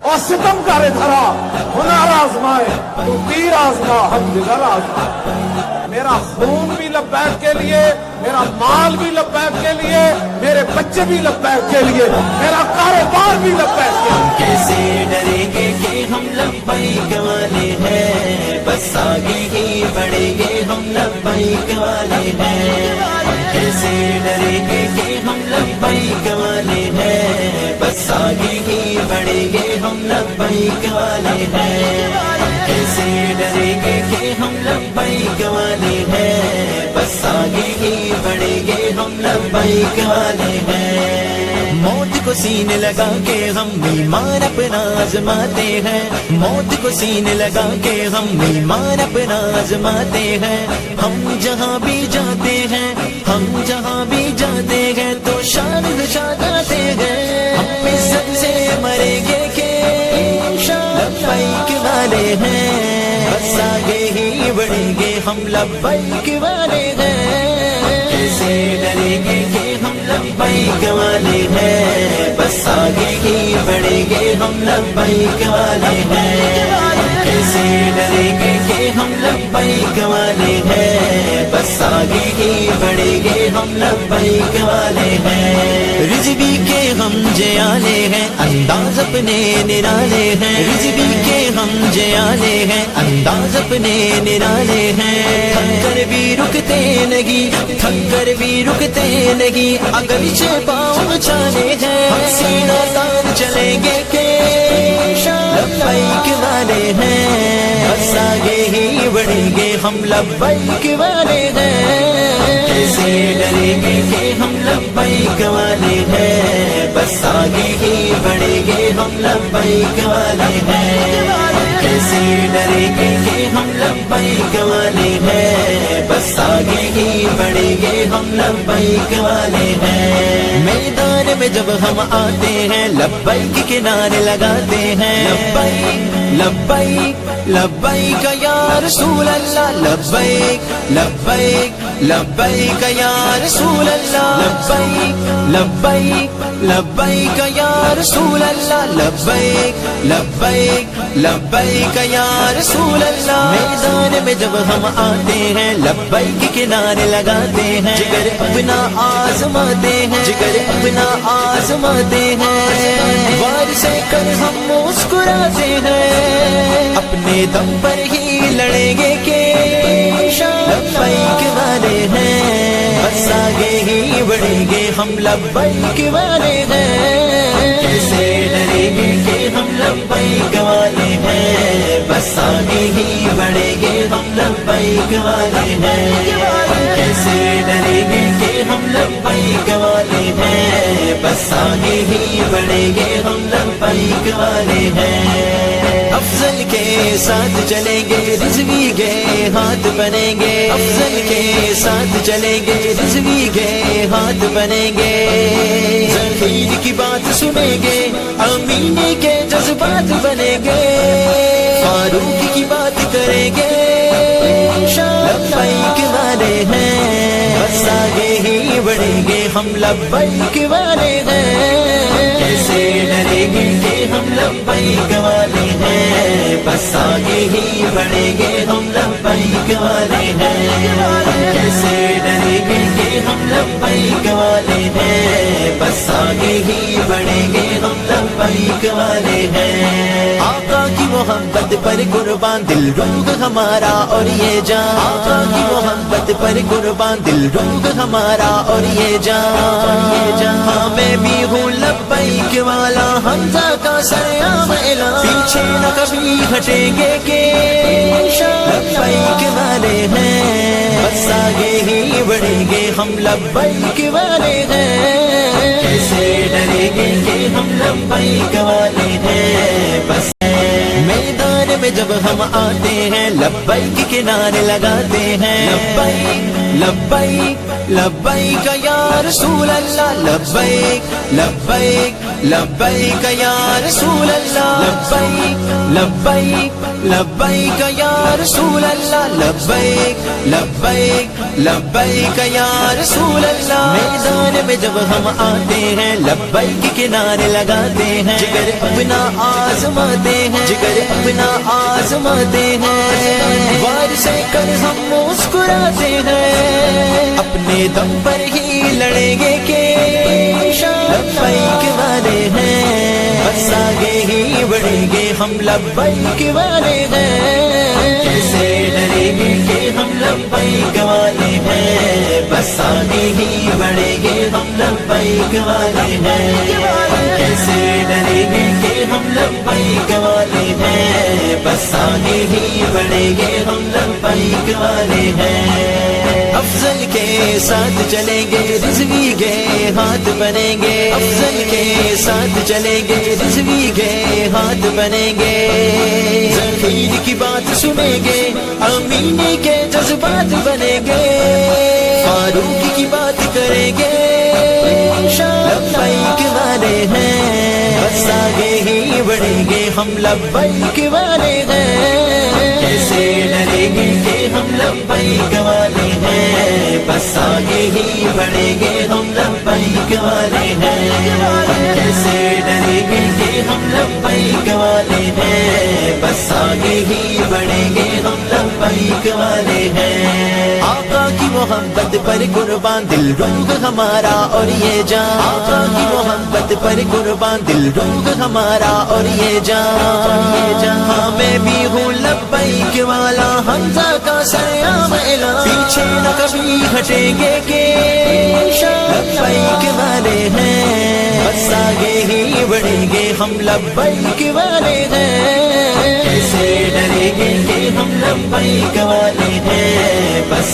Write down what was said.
اور ستم کرے دھرا ہنر آزمائے تو تیر آزما ہم جگر آزما. میرا خون بھی لبیک کے لیے، میرا مال بھی لبیک کے لیے، میرے بچے بھی لبیک کے لیے، میرا کاروبار بھی لبیک کے لیے. کیسے ڈریں گے کہ ہم لبیک والے ہیں، بس آگے ہی بڑھیں گے ہم لبیک والے ہیں. کیسے ڈریں گے کہ ہم لبیک والے ہیں، بس آگے ہی بڑھیں گے ہم لبیک والے ہیں. کیسے ڈریں گے کہ ہم لبیک والے ہیں، بس آگے ہی بڑھیں گے ہم لبیک والے ہیں. موت کو سینے لگا کے ہم ایمان اپنا آزماتے ہیں، موت کو سینے لگا کے ہم ایمان اپنا آزماتے ہیں. ہم جہاں بھی جاتے ہیں، ہم جہاں بھی جاتے ہیں تو شان گاتے ہیں. ہم عزت سے مریں گے کہ لبیک والے ہیں، بس آگے ہی بڑھیں گے ہم لبیک والے ہیں. کیسے ڈریں گے کہ ہم لبیک والے ہیں، بس آگے ہی بڑھیں گے ہم لبیک والے ہیں. کیسے ڈریں گے کہ ہم لبیک والے ہیں، بس آگے ہی بڑھیں گے ہم لبیک والے ہیں. رضوی کے ہم جیالے ہیں، انداز اپنے نرالے ہیں. رضوی کے ہم جیالے ہیں، انداز اپنے نرالے ہیں. تھک کر بھی رکتے نہیں، تھک کر بھی رکتے نہیں، اگرچہ پاؤں چالے ہیں. سینہ تان چلیں گے کہ لبیک والے ہیں، بس آگے ہی بڑھیں گے ہم لبیک والے ہیں. کیسے ڈریں گے کہ ہم لبیک والے ہیں، بس آگے ہی بڑھیں گے ہم لبیک والے ہیں. کیسے ڈریں گے کہ ہم لبیک والے ہیں، بس آگے ہی بڑھیں گے ہم لبیک والے ہیں. میدان میں جب ہم آتے ہیں لبیک کے نعرے لگاتے ہیں. لبیک لبیک لبیک یا رسول اللہ، لبیک لبیک لبیک یا رسول اللہ. لبیک لبیک لبیک یا رسول اللہ، لبیک لبیک لبیک یا رسول اللہ. میدان میں جب ہم آتے ہیں لبیک کے نعرے لگاتے ہیں. جگر اپنا آزماتے ہیں، جگر اپنا آزماتے ہیں. وار سے کر ہم مسکراتے ہیں، اپنے دم پر ہی لڑیں گے کہ لبیک والے ہیں، بس آگے ہی بڑھیں گے ہم لبیک والے ہیں. کیسے ڈریں گے کہ ہم لبیک والے ہیں، بس آگے ہی بڑھیں گے ہم لبیک والے ہیں. کیسے ڈریں گے کہ ہم لبیک والے ہیں، بس آگے ہی بڑھیں گے ہم لبیک والے ہیں. افضل کے ساتھ چلیں گے، رضوی کے ہاتھ بنیں گے. افضل کے ساتھ چلیں گے، رضوی کے ہاتھ بنیں گے. ذخیر کی بات سنیں گے، امینی کے جذبات بنیں گے. فاروق کی بات کریں گے، لبیک والے ہیں، بس آگے ہی بڑھیں گے ہم لبیک والے ہیں. کیسے ڈریں گے کہ ہم لبیک والے ہیں، بس آگے ہی بڑھیں گے ہم لبیک والے ہیں. کیسے ڈریں گے کہ ہم لبیک والے ہیں، بس آگے ہی بڑھیں گے ہم لبیک والے ہیں. آقا کی محبت پر قربان دل روح ہمارا اور یہ جان. آقا کی محبت پر قربان دل روح ہمارا اور یہ جان. ہاں میں بھی ہوں لبیک والا، حمزہ کا سیام اعلان. پیچھے نہ کبھی ہٹیں گے کہ لبیک والے ہیں، بس آگے ہی بڑھیں گے ہم لبیک والے ہیں. کیسے ڈریں گے کہ ہم لبیک والے ہیں، بس میدان میں جب ہم آتے ہیں لبیک کے نعرے لگاتے ہیں. لبیک لبیک لبیک یا رسول اللہ، لبیک لبیک لبیک یا رسول اللہ لبیک لبیک لبیک یا رسول اللہ لبیک لبیک لبیک یا رسول اللہ میدان میں جب ہم آتے ہیں لبیک کے نعرے لگاتے ہیں جگر اپنا آزماتے ہیں جگر اپنا آزماتے ہیں وار سے کر ہم مسکراتے ہیں اپنے دم پر ہی لڑیں گے کہ لبیک والے ہیں بس آگے ہی بڑھیں گے ہم لبیک والے ہیں کیسے ڈریں گے کہ ہم لبیک والے ہیں بس آگے ہی بڑھیں گے ہم لبیک والے ہیں کیسے ڈریں گے کہ ہم لبیک والے ہیں بس آگے ہی بڑھیں گے ہم لبیک والے ہیں افضل کے ساتھ چلیں گے رضوی کے ہاتھ بنیں گے افضل کے ساتھ چلیں گے رضوی کے ہاتھ بنیں گے ذخیر کی بات سنیں گے امینی کے جذبات بنیں گے فاروق کی بات کریں گے لبیک والے ہیں بس آگے ہی بڑھیں گے ہم لبیک والے ہیں کیسے ڈریں گے کہ ہم لبیک والے ہیں بس آگے ہی بڑھیں گے ہم لبیک والے ہیں کیسے ڈریں گے کہ ہم لبیک والے ہیں بس آگے ہی بڑھیں گے ہم لبیک والے ہیں آقا کی محبت پر قربان دل روح ہمارا اور یہ جان آقا کی محبت پر قربان دل روح ہمارا اور یہ جان میں بھی ہوں لبیک والا حمزہ کا سیام اعلان پیچھے نہ کبھی ہٹیں گے کہ لبیک والے ہیں بس آگے ہی بڑھیں گے ہم لبیک والے ہیں کیسے ڈریں گے کہ ہم لبیک والے ہیں بس